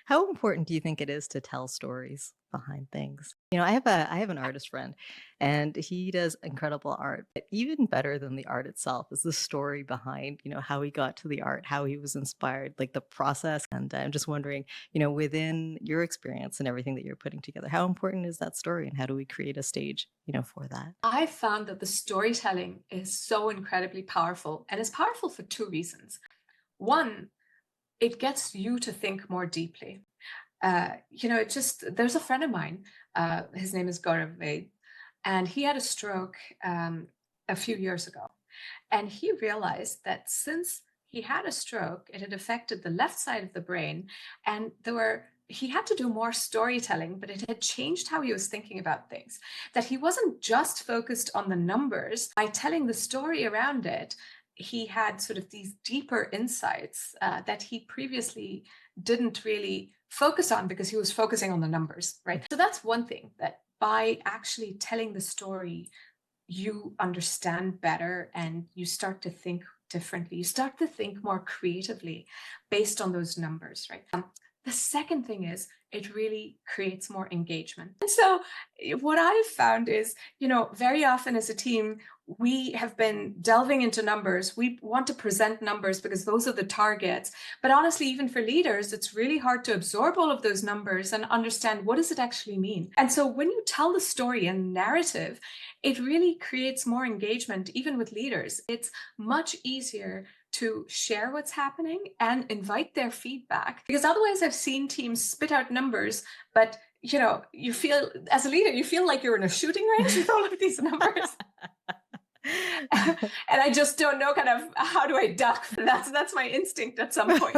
How important do you think it is to tell stories behind things? I have an artist friend, and he does incredible art, but even better than the art itself is the story behind, how he got to the art, how he was inspired, like the process. And I'm just wondering, within your experience and everything that you're putting together, how important is that story, and how do we create a stage, for that? I found that the storytelling is so incredibly powerful, and it's powerful for two reasons. One, it gets you to think more deeply. There's a friend of mine, his name is Gaurav Ved, and he had a stroke a few years ago. And he realized that since he had a stroke, it had affected the left side of the brain, and he had to do more storytelling, but it had changed how he was thinking about things. That he wasn't just focused on the numbers. By telling the story around it, he had sort of these deeper insights that he previously didn't really focus on because he was focusing on the numbers, right? So that's one thing, that by actually telling the story, you understand better and you start to think differently. You start to think more creatively based on those numbers, right? The second thing is it really creates more engagement. And so what I've found is, very often as a team, we have been delving into numbers. We want to present numbers because those are the targets. But honestly, even for leaders, it's really hard to absorb all of those numbers and understand what does it actually mean. And so when you tell the story and narrative, it really creates more engagement, even with leaders. It's much easier to share what's happening and invite their feedback. Because otherwise, I've seen teams spit out numbers, but you feel as a leader, you feel like you're in a shooting range with all of these numbers. And I just don't know kind of how do I duck. That's my instinct at some point.